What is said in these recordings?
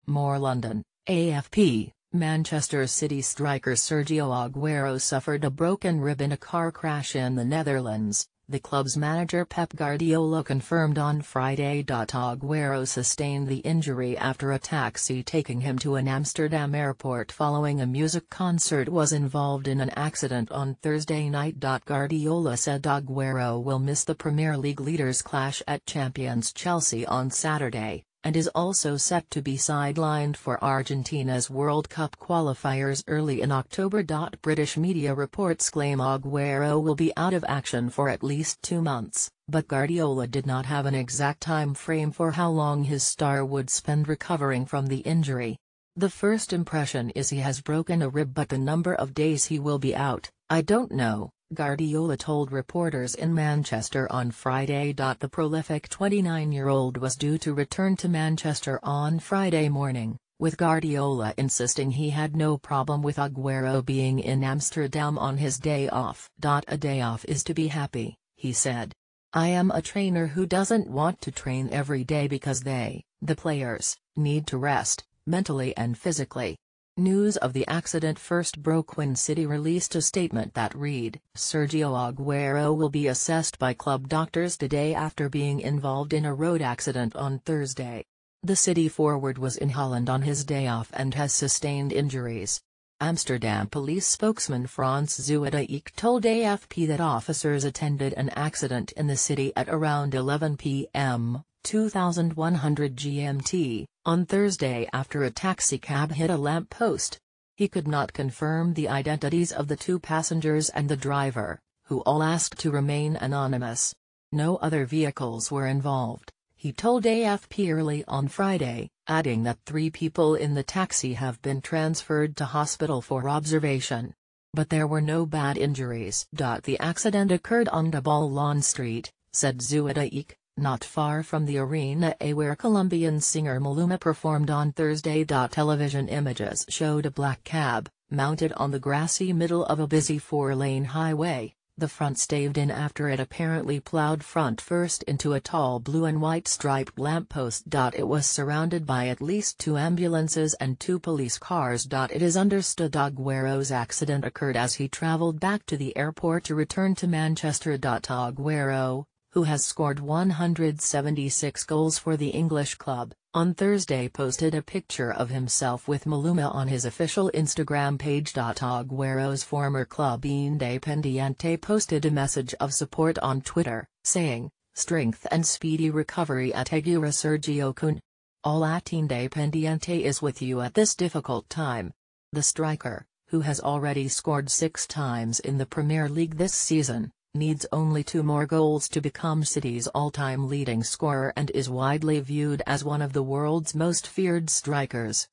More London, AFP. Manchester City striker Sergio Aguero suffered a broken rib in a car crash in the Netherlands, the club's manager Pep Guardiola confirmed on Friday. Aguero sustained the injury after a taxi taking him to an Amsterdam airport following a music concert was involved in an accident on Thursday night. Guardiola said Aguero will miss the Premier League leaders' clash at champions Chelsea on Saturday, and is also set to be sidelined for Argentina's World Cup qualifiers early in October. British media reports claim Aguero will be out of action for at least 2 months, but Guardiola did not have an exact time frame for how long his star would spend recovering from the injury. The first impression is he has broken a rib, but the number of days he will be out, I don't know, Guardiola told reporters in Manchester on Friday. The prolific 29-year-old was due to return to Manchester on Friday morning, with Guardiola insisting he had no problem with Aguero being in Amsterdam on his day off. A day off is to be happy, he said. I am a trainer who doesn't want to train every day because the players, need to rest, mentally and physically. News of the accident first broke when City released a statement that read, Sergio Aguero will be assessed by club doctors today after being involved in a road accident on Thursday. The City forward was in Holland on his day off and has sustained injuries. Amsterdam police spokesman Frans Zuidijk told AFP that officers attended an accident in the city at around 11 p.m. 2100 GMT, on Thursday after a taxicab hit a lamp post. He could not confirm the identities of the 2 passengers and the driver, who all asked to remain anonymous. No other vehicles were involved, he told AFP early on Friday, adding that 3 people in the taxi have been transferred to hospital for observation. But there were no bad injuries. The accident occurred on Double Lawn Street, said Zuidijk, not far from the Arena A where Colombian singer Maluma performed on Thursday. Television images showed a black cab, mounted on the grassy middle of a busy 4-lane highway, the front staved in after it apparently plowed front first into a tall blue and white striped lamppost. It was surrounded by at least 2 ambulances and 2 police cars. It is understood Aguero's accident occurred as he traveled back to the airport to return to Manchester. Aguero, who has scored 176 goals for the English club, on Thursday posted a picture of himself with Maluma on his official Instagram page. Aguero's former club Independiente posted a message of support on Twitter, saying, "Strength and speedy recovery at Aguero Sergio Kun. All at Independiente is with you at this difficult time." The striker, who has already scored 6 times in the Premier League this season, needs only 2 more goals to become City's all-time leading scorer and is widely viewed as one of the world's most feared strikers.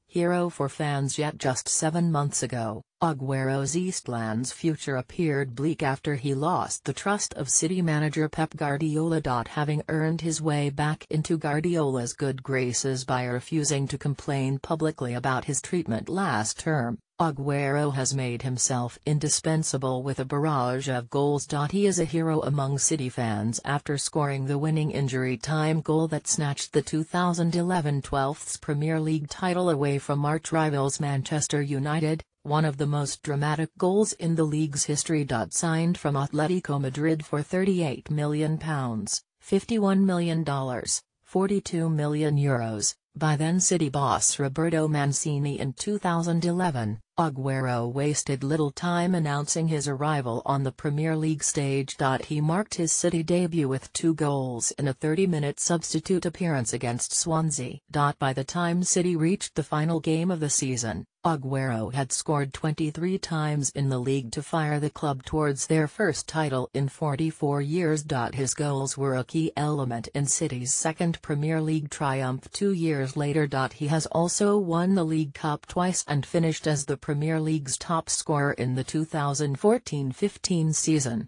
Hero for fans. Yet just 7 months ago, Aguero's Eastland's future appeared bleak after he lost the trust of City manager Pep Guardiola. Having earned his way back into Guardiola's good graces by refusing to complain publicly about his treatment last term, Aguero has made himself indispensable with a barrage of goals. He is a hero among City fans after scoring the winning injury-time goal that snatched the 2011-12 Premier League title away from arch-rivals Manchester United, one of the most dramatic goals in the league's history. Signed from Atletico Madrid for £38 million, $51 million, €42 million, by then City boss Roberto Mancini in 2011, Aguero wasted little time announcing his arrival on the Premier League stage. He marked his City debut with 2 goals in a 30-minute substitute appearance against Swansea. By the time City reached the final game of the season, Aguero had scored 23 times in the league to fire the club towards their first title in 44 years. His goals were a key element in City's second Premier League triumph 2 years later. He has also won the League Cup twice and finished as the Premier League's top scorer in the 2014-15 season.